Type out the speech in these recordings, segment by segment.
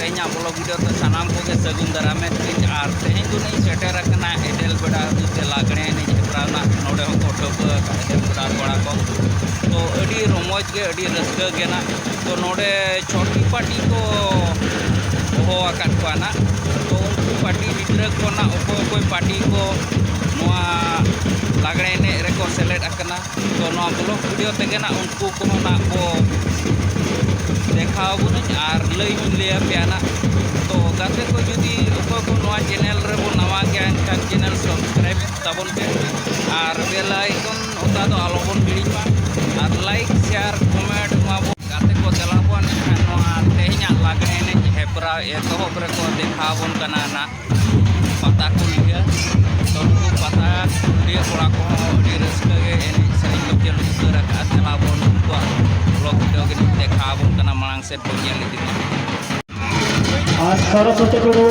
तेहना blog video तो सानाम को के सगुन दारामे और तेहन दुनी सेटर कना एडेल बेड़ा दुते लागणे एने हेपराना नोडे हो ठोक एडेल बेड़ा बड़ा को तो अडी रमोज के अडी रस्का के ना तो नोडे छोटी पार्टी को हो आकात को ना तो उनको पार्टी गिद्रा को ना कोई पार्टी को नोआ लागणे एने रेको सेलेक्ट अकना तो नोआ ब्लॉग वीडियो तेगे ना उनको को ना को देखा बुन और लई लिया पियाना तो गाते को जुदी को नोआ चैनल रे बो नवा के एनखान चैनल सब्सक्राइब ताबन पे और बेल आइकन ओता दो आलो बन बिड़िमा और लाइक शेयर कमेंट मा बो गाते को देलाबन नोआ तेहना लागणे ने हेपरा एतोहब रे को देखा बन कना ना पता को लिया तो उनको पता dia कोड़ा को डी रस्का के एने सरी को चलु कर देलाबन को ब्लॉग वीडियो के देखा बन कना मांग से बोनिया लिदि आज सरस्वती गुरु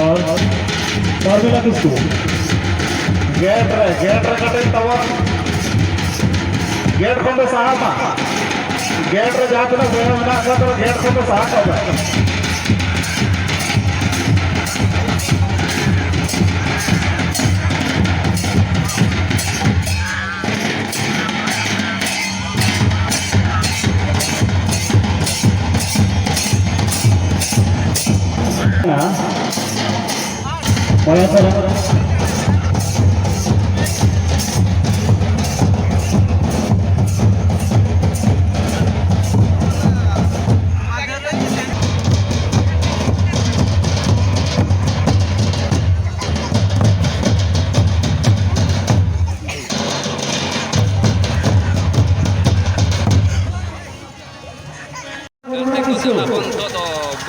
और शर्मिला किसको गेट रे कटे तवा गेट को सहाता गेट रे जाके ना बेरा ना तो गेट को सहाता होगा Olha só.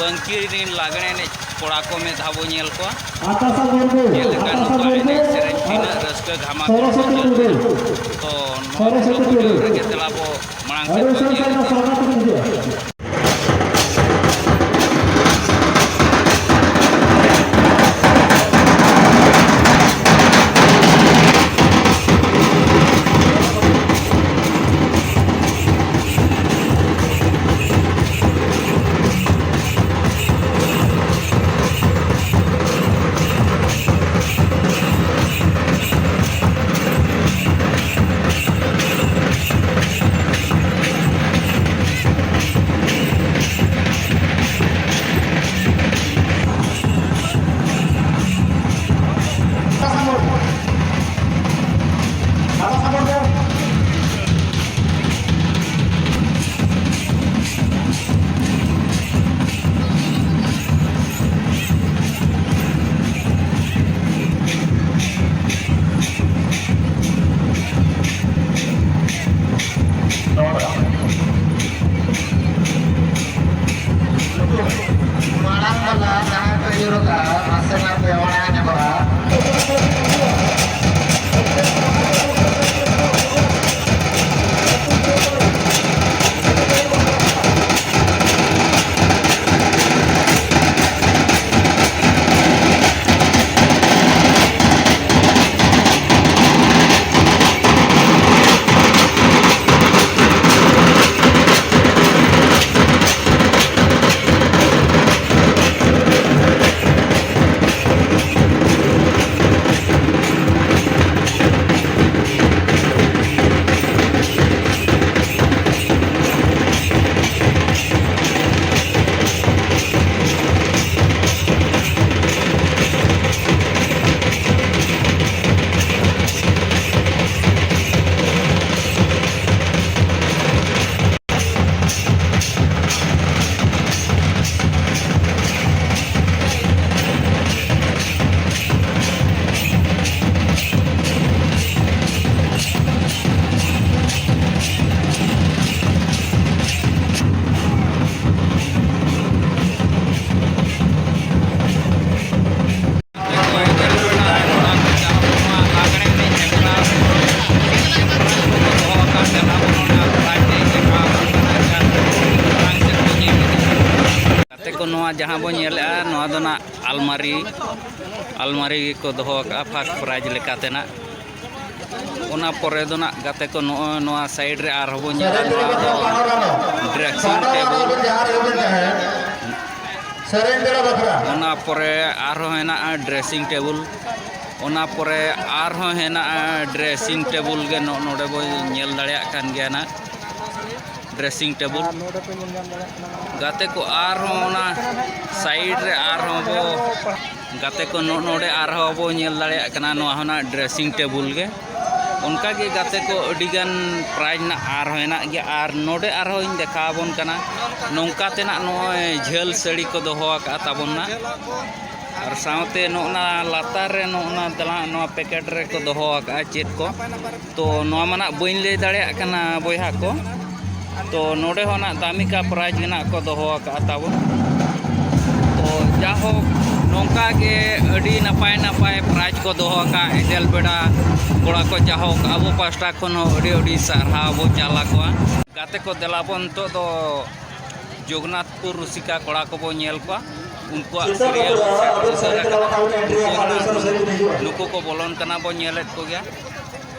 बंकी लागणे ने कोड़ा को में धाबो नेल को आता रस्का घामा तो नो के तलाबो मांग से जहाँ बो अलमारी को दोहो फार्स्ट प्राइज लेकाते ना ᱚᱱᱟ ᱯᱚᱨᱮ ᱫᱚ ᱱᱟᱜ ᱜᱟᱛᱮ ᱠᱚ ᱱᱚᱜᱼᱚᱭ ᱱᱚᱣᱟ ᱥᱟᱭᱤᱰ ᱨᱮ ᱟᱨᱦᱚᱸ ᱵᱚᱱ ᱧᱮᱞᱟ ᱱᱚᱣᱟ ᱫᱚ ᱰᱨᱮᱥᱤᱝ ᱴᱮᱵᱩᱞ ᱚᱱᱟ ᱯᱚᱨे ᱟᱨᱦᱚᱸ ᱦᱮᱱᱟᱜᱼᱟ ᱰᱨᱮᱥᱤᱝ ᱴᱮᱵᱩᱞ ᱚᱱᱟ ᱯᱚᱨे ᱟᱨᱦᱚᱸ ᱦᱮᱱᱟᱜᱼᱟ ᱰᱨᱮᱥᱤᱝ ᱴᱮᱵᱩल ᱜᱮ ᱱᱚᱰᱮ ᱵᱚᱱ ᱧᱮᱞ ᱫᱟᱲᱮᱭᱟᱜ ᱠᱟᱱ ᱜᱮᱭᱟ ᱱᱟᱜ ड्रेसिंग टेबल गाते को आरहों ओना साइड रे आरहों बो गाते को नोडे आरहों बो नेल दाड़ेया कना नोआ होना ड्रेसिंग टेबल गे उनका गे गाते को अडिगान प्राइज ना आरहों हेना गे आर नोडे आरहों इन देखा बोन कना नोंका तेना नोय झेल सड़ी को दोहो का ताबोन ना और सावते नोना लातार रे नोना दला नोआ पैकेट रे को दोहो का चेत को तो नोआ मना बइन ले दाड़ेया कना बोयहा को तो नोडे होना दामी का प्राइज ना को दोहो का ताबोन तो जाहो नोंका के अडी नपाय नपाय प्राइज को दोहो का एडेल बेड़ा कोड़ा को जाहो अबो पास्टा खनो अडी अडी सारहा बो चाला को गाते को देलाबोन तो दो जगन्नाथपुर रुसिका कोड़ा को बो नेल को उनको सीरियल नुको को बोलन कना बो नेलेत को गया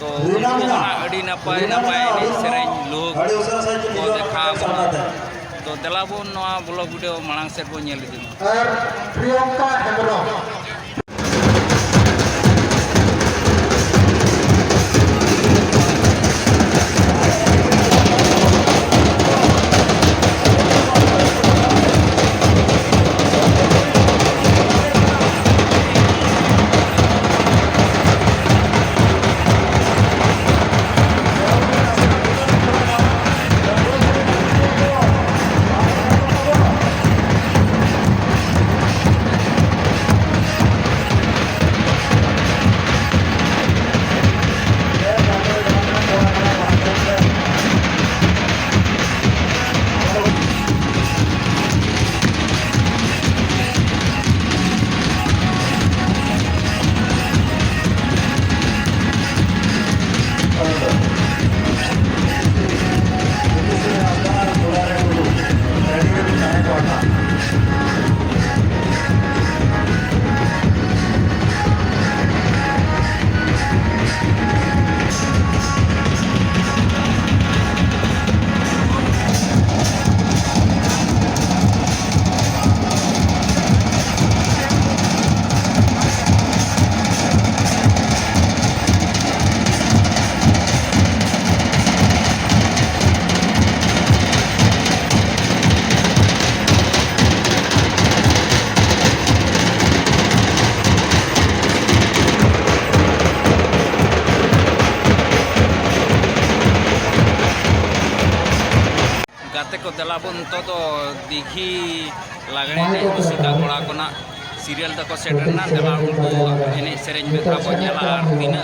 तो उनको अडी नपाय नपाय एने सेरेñ लोग को देखा तो देलाबोन नोआ ब्लॉग वीडियो मांग से बो नेल इदी प्रियंका हेम्ब्रम गाते को देलाबोन तो दिघी लागणे ने रुसिका कोड़ा को ना सीरियल तक सेटरना देला उनको एने सेरेñ बेखा बो नेला तीना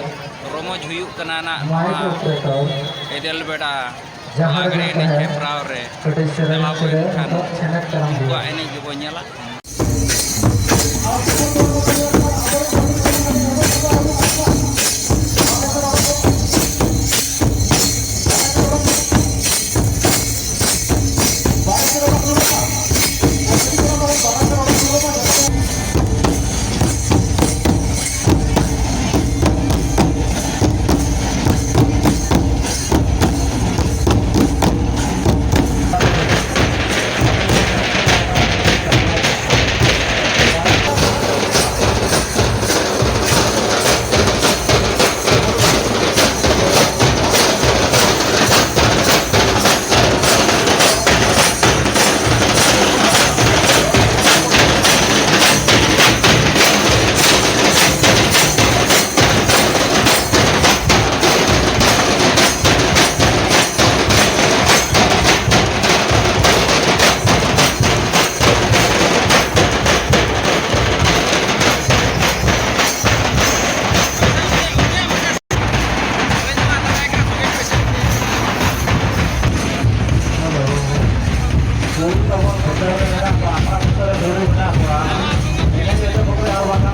रोमोज हुयुक कना ना एदेल बेड़ा लागणे ने हेप्राव रे देलाबोन खान उनको एने जबो नेला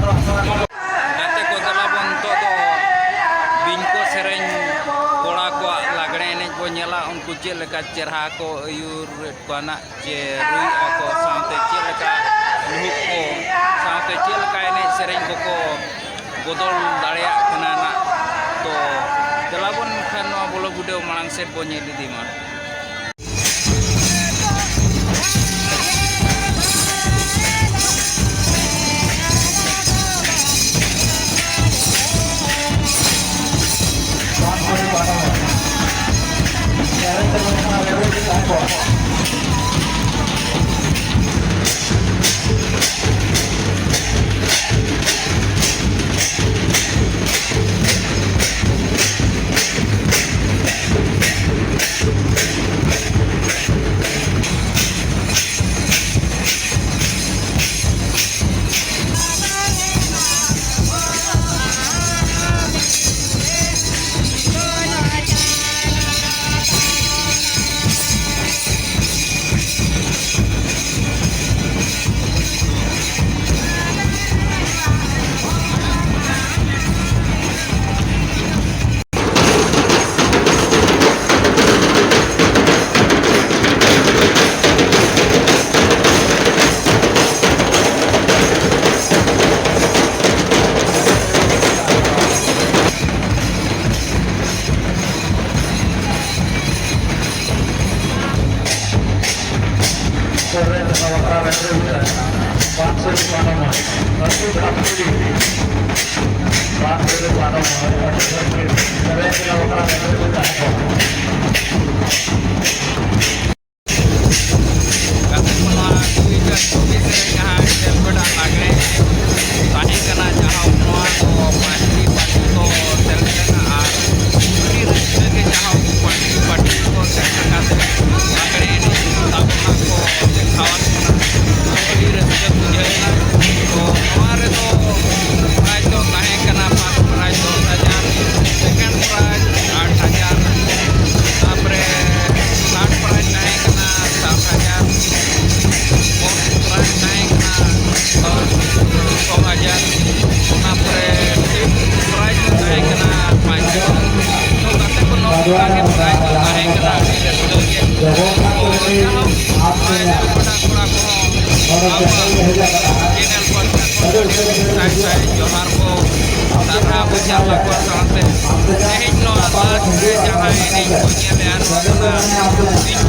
गाते को देलाबोन तो बिनको सेरेñ कोड़ा को लागणे एने बो नेला उनको चेल लेका चेरहा को अयुर कोना चे रुई को साथे चेल लेका लुक को साथे चेल लेका एने सेरेñ को बदल दाड़ेया कना ना तो ᱪᱟᱞᱟᱵᱚᱱ ᱠᱷᱟᱱ ᱱᱚᱣᱟ ᱵᱚᱞᱚ ᱵᱩᱰᱟᱹᱣ ᱢᱟᱲᱟᱝ ᱥᱮᱫ ᱵᱚᱱ ᱧᱮᱞ ᱤᱫᱤ ᱢᱟ ᱠᱟᱛᱮ ᱠᱚ ᱱᱚᱣᱟ ᱠᱩᱭᱤᱡᱟᱱ ᱠᱚᱵᱤ ᱥᱮᱨᱮᱧ ᱡᱟᱦᱟᱸ ᱰᱮᱞᱜᱚᱰᱟ ᱞᱟᱜᱽᱲᱮ ᱛᱟᱦᱮᱸ ᱠᱟᱱᱟ ᱡᱟᱦᱟᱸ ᱱᱚᱣᱟ ᱫᱚ ᱯᱟᱹᱴᱤ ᱯᱟᱹᱴᱤ ᱠᱚ ᱥᱮᱞᱮᱫ ᱞᱮᱱᱟ ᱟᱨ ᱟᱹᱰᱤ ᱨᱟᱹᱥᱠᱟᱹ ᱜᱮ ᱡᱟᱦᱟᱸ ᱯᱟᱹᱴᱤ ᱯᱟᱹᱴᱤ ᱠᱚ ᱥᱮᱴᱮᱨ ᱠᱟᱛᱮ ᱞᱟᱜᱽᱲᱮ ᱮᱱᱮᱡ ᱛᱟᱵᱚᱱᱟ ᱠᱚ ᱫᱮᱠᱷᱟᱣᱟᱫ ᱵᱚᱱᱟ ᱟᱹᱰᱤ ᱨᱟᱹᱥᱠᱟᱹ ᱵᱩᱡᱷᱟᱹᱣᱮᱱᱟ ᱛᱚ ᱱᱚᱣᱟ ᱨᱮᱫᱚ ᱯᱨᱟइᱡᱽ ᱫᱚ ᱛᱟᱦᱮᱸ ᱠᱟᱱᱟ ᱯᱷᱟᱥᱴ ᱯᱨᱟइᱡᱽ 10,000 सेकंड प्राइज 8,000 तापरे थर्ड प्राइज तहें कना 7,000 फोर्थ प्राइज तहें कना 6,000 तापरे फिफ्थ प्राइज तहें कना 5,000 तो कते को नौका के प्राइज तहें कना अभी रस्ते के तो जहां प्राइज बड़ा बड़ा को चैनल पर साइड जोहार को सारा बजा को साथे तेज नो आवाज जहां एनी को ñele ar